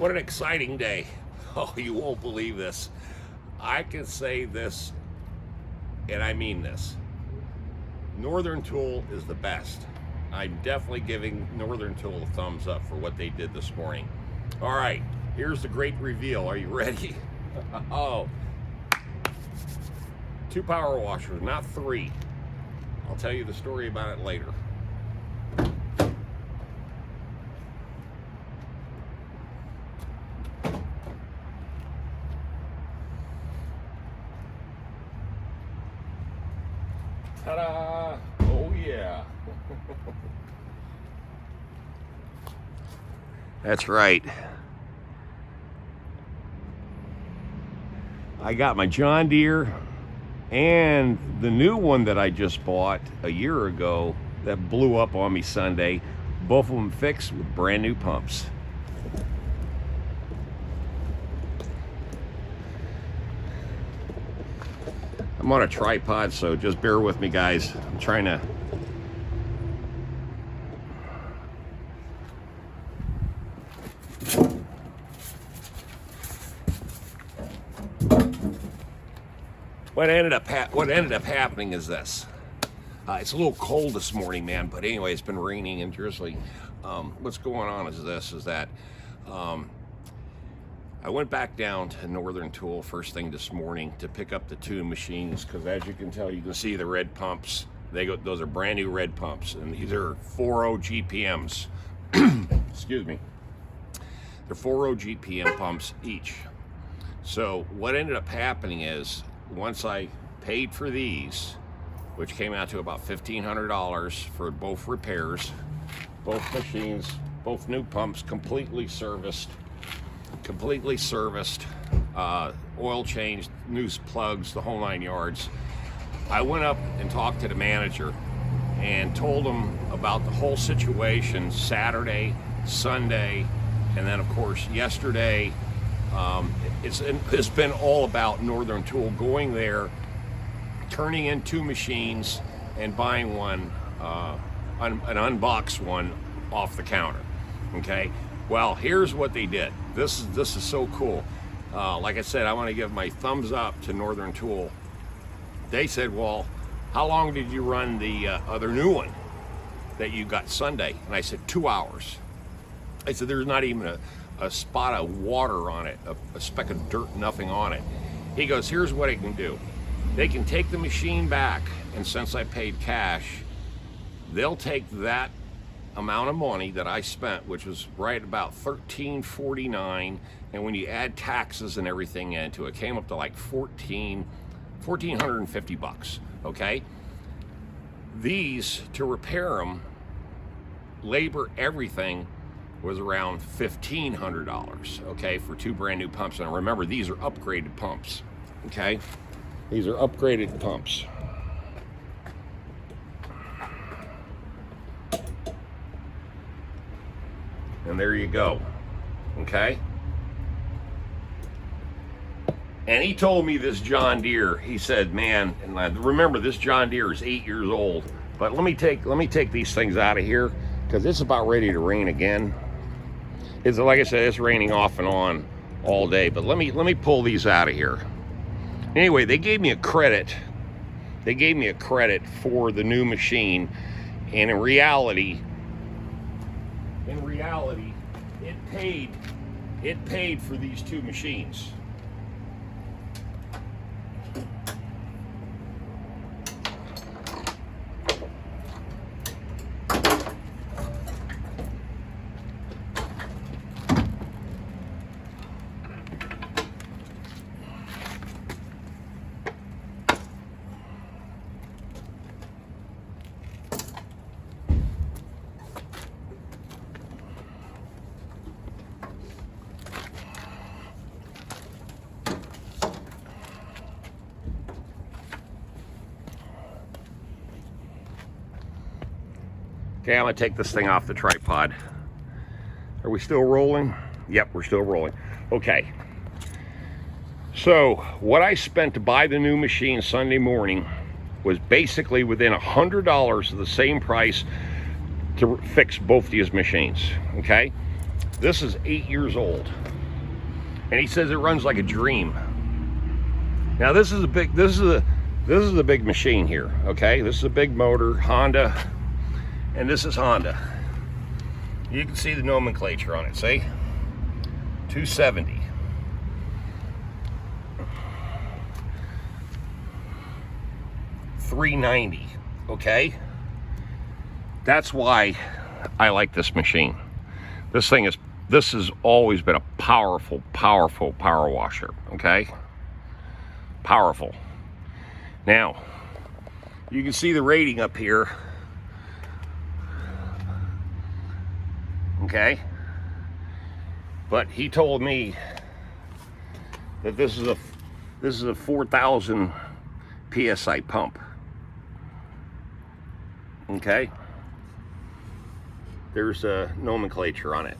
What an exciting day. Oh, you won't believe this. I can say this, and I mean this. Northern Tool is the best. I'm definitely giving Northern Tool a thumbs up for what they did this morning. All right, here's the great reveal. Are you ready? Oh, 2 power washers, not 3. I'll tell you the story about it later. Ta-da! Oh yeah. That's right. I got my John Deere and the new one that I just bought a year ago that blew up on me Sunday. Both of them fixed with brand new pumps. I'm on a tripod, so just bear with me, guys. I'm trying to... What ended up happening is this. It's a little cold this morning, man, but anyway, it's been raining in Jersey. What's going on is that I went back down to Northern Tool first thing this morning to pick up the 2 machines, because as you can tell, you can see the red pumps. Those are brand new red pumps, and these are 4.0 GPMs. Excuse me. They're 4.0 GPM pumps each. So what ended up happening is, once I paid for these, which came out to about $1,500 for both repairs, both machines, both new pumps, completely serviced, oil changed, new plugs, the whole 9 yards. I went up and talked to the manager and told him about the whole situation Saturday, Sunday, and then of course yesterday. It's been all about Northern Tool, going there, turning in 2 machines and buying one, an unboxed one off the counter. Okay, well, here's what they did. This is so cool. Like I said, I want to give my thumbs up to Northern Tool. They said, well, how long did you run the other new one that you got Sunday? And I said, 2 hours. I said, there's not even a spot of water on it, a speck of dirt, nothing on it. He goes, here's what it can do. They can take the machine back, and since I paid cash, they'll take that amount of money that I spent, which was right about $13.49, and when you add taxes and everything into it, came up to like $1,450, okay? These, to repair them, labor, everything, was around $1,500, okay, for 2 brand new pumps. And remember, these are upgraded pumps, okay? These are upgraded pumps. And there you go, okay? And he told me this John Deere, he said, man, and remember, this John Deere is 8 years old, but let me take these things out of here, because it's about ready to rain again. It's, like I said, it's raining off and on all day, but let me pull these out of here. Anyway, they gave me a credit. They gave me a credit for the new machine, and in reality, it paid for these 2 machines. Okay, I'm gonna take this thing off the tripod. Are we still rolling? Yep, we're still rolling. Okay. So what I spent to buy the new machine Sunday morning was basically within $100 of the same price to fix both these machines, okay? This is 8 years old. And he says it runs like a dream. Now this is a big machine here, okay? This is a big motor, Honda, and this is Honda. You can see the nomenclature on it, see? 270. $390, okay? That's why I like this machine. This has always been a powerful power washer, okay? Powerful. Now, you can see the rating up here, okay? But he told me that this is a 4,000 PSI pump, okay? There's a nomenclature on it.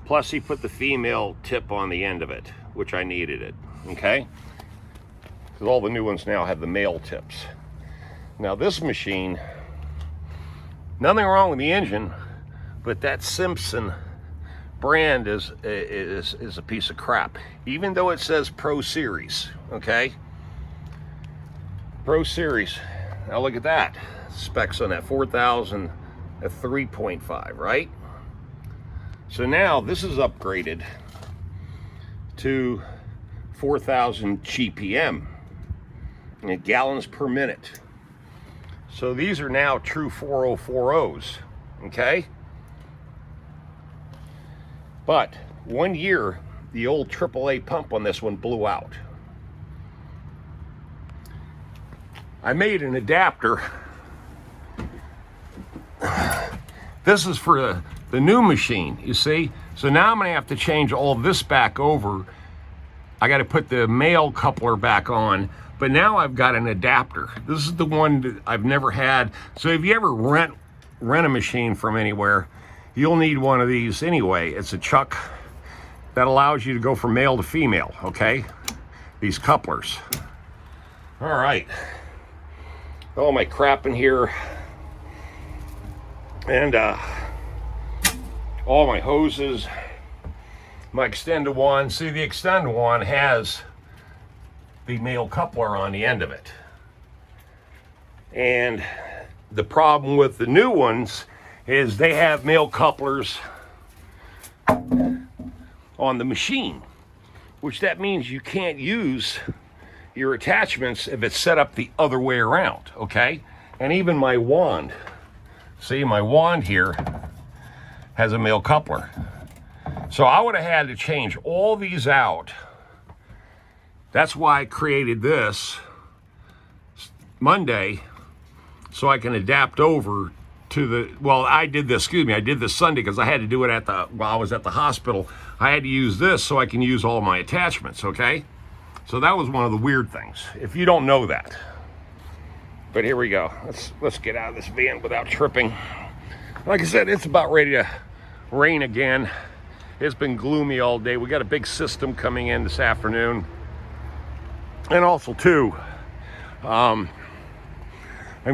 Plus he put the female tip on the end of it, which I needed it, okay? Because all the new ones now have the male tips. Now this machine, nothing wrong with the engine, but that Simpson brand is a piece of crap. Even though it says Pro Series, okay? Pro Series. Now look at that. Specs on that 4,000 at 3.5, right? So now this is upgraded to 4,000 GPM, gallons per minute. So these are now true 4040s, okay? But 1 year, the old AAA pump on this one blew out. I made an adapter. This is for the new machine, you see? So now I'm gonna have to change all this back over. I gotta put the male coupler back on, but now I've got an adapter. This is the one that I've never had. So if you ever rent a machine from anywhere, you'll need one of these anyway. It's a chuck that allows you to go from male to female, okay? These couplers. All right. All my crap in here. And all my hoses, my extended one. See, the extended one has the male coupler on the end of it. And the problem with the new ones is they have male couplers on the machine, which that means you can't use your attachments if it's set up the other way around, okay? And even my wand, see, my wand here has a male coupler. So I would have had to change all these out. That's why I created this Monday, so I can adapt over to the, well, I did this Sunday because I had to do it while I was at the hospital. I had to use this so I can use all my attachments, okay? So that was one of the weird things, if you don't know that. But here we go. Let's get out of this van without tripping. Like I said, it's about ready to rain again. It's been gloomy all day. We got a big system coming in this afternoon. And also too, I'm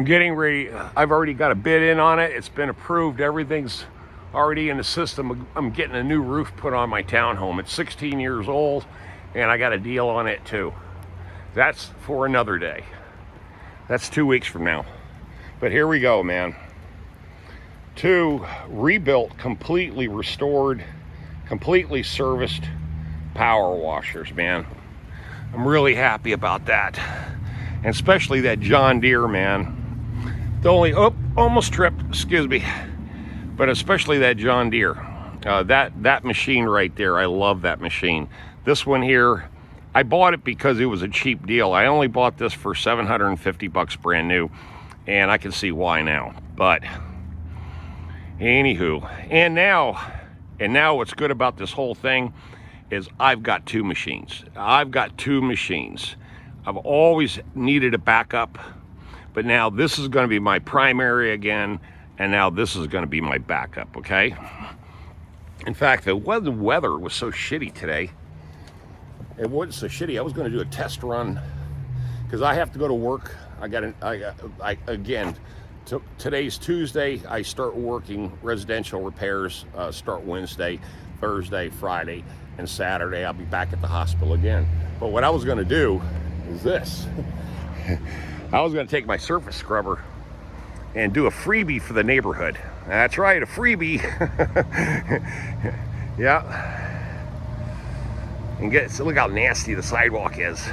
getting ready. I've already got a bid in on it. It's been approved. Everything's already in the system. I'm getting a new roof put on my townhome. It's 16 years old, and I got a deal on it too. That's for another day. That's 2 weeks from now. But here we go, man. 2 rebuilt, completely restored, completely serviced power washers, man. I'm really happy about that. And especially that John Deere, man. Almost tripped, excuse me. But especially that John Deere. That machine right there, I love that machine. This one here, I bought it because it was a cheap deal. I only bought this for $750 brand new, and I can see why now. But anywho, and now what's good about this whole thing is I've got 2 machines. I've always needed a backup, but now this is going to be my primary again, and now this is going to be my backup, okay? In fact, the weather was so shitty today. It wasn't so shitty. I was going to do a test run because I have to go to work. Today's Tuesday. I start working residential repairs, start Wednesday. Thursday, Friday, and Saturday I'll be back at the hospital again. But what I was going to do is this. I was going to take my surface scrubber and do a freebie for the neighborhood. That's right, a freebie. Yeah. And look how nasty the sidewalk is.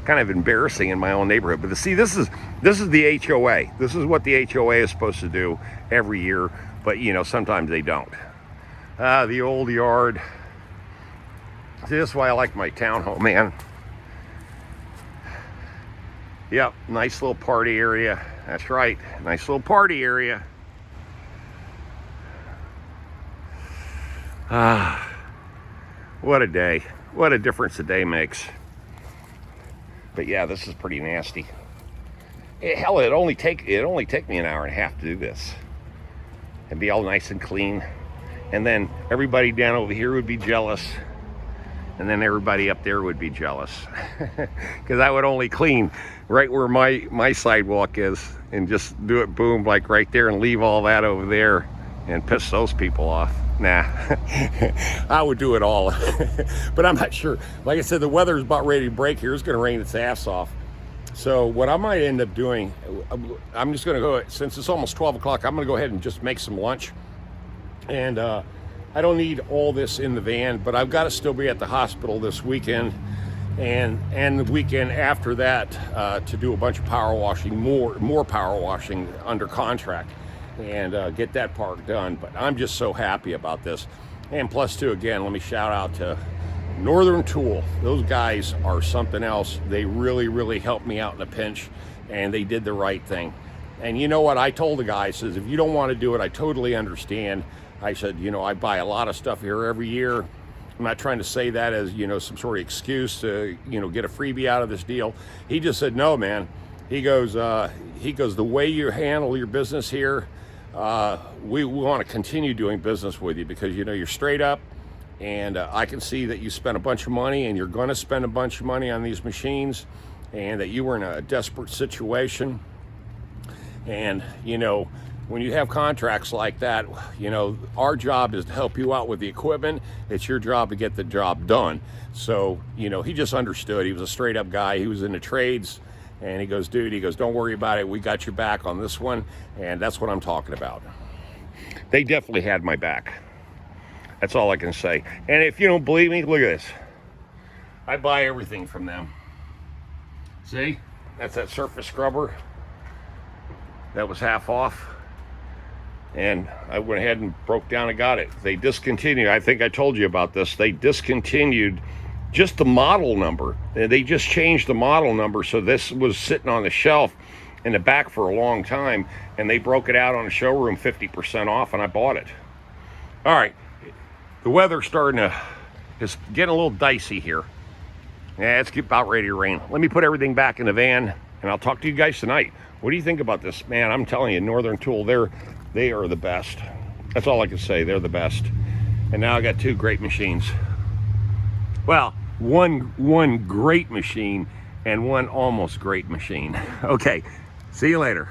Kind of embarrassing in my own neighborhood. But see, this is the HOA. This is what the HOA is supposed to do every year. But you know, sometimes they don't. The old yard. See, this is why I like my townhome, man. Yep, nice little party area. That's right, nice little party area. What a day. What a difference a day makes. But yeah, this is pretty nasty. Hell, it'd only take me an hour and a half to do this. It'd be all nice and clean. And then everybody down over here would be jealous. And then everybody up there would be jealous. Because I would only clean right where my sidewalk is and just do it boom, like right there, and leave all that over there and piss those people off. Nah, I would do it all. But I'm not sure. Like I said, the weather is about ready to break here. It's going to rain its ass off. So what I might end up doing, I'm just going to go, since it's almost 12 o'clock, I'm going to go ahead and just make some lunch. And I don't need all this in the van, but I've got to still be at the hospital this weekend and the weekend after that to do a bunch of power washing, more power washing under contract, and get that part done. But I'm just so happy about this. And plus too, again, let me shout out to Northern Tool. Those guys are something else. They really, really helped me out in a pinch, and they did the right thing. And you know what I told the guys is, if you don't want to do it, I totally understand. I said, you know, I buy a lot of stuff here every year. I'm not trying to say that as, you know, some sort of excuse to, you know, get a freebie out of this deal. He just said, no, man. He goes, the way you handle your business here, we want to continue doing business with you because, you know, you're straight up, and I can see that you spent a bunch of money, and you're going to spend a bunch of money on these machines, and that you were in a desperate situation. And, you know, when you have contracts like that, you know, our job is to help you out with the equipment. It's your job to get the job done. So, you know, he just understood. He was a straight up guy. He was in the trades, and he goes, dude, he goes, don't worry about it. We got your back on this one. And that's what I'm talking about. They definitely had my back. That's all I can say. And if you don't believe me, look at this. I buy everything from them. See, that's that surface scrubber. That was half off. And I went ahead and broke down and got it. They discontinued, I think I told you about this, they discontinued just the model number. They just changed the model number, so this was sitting on the shelf in the back for a long time, and they broke it out on the showroom 50% off, and I bought it. All right, the weather's it's getting a little dicey here. Yeah, it's about ready to rain. Let me put everything back in the van, and I'll talk to you guys tonight. What do you think about this? Man, I'm telling you, Northern Tool, they are the best. That's all I can say. They're the best. And now I got two great machines. Well, one great machine and one almost great machine. Okay, see you later.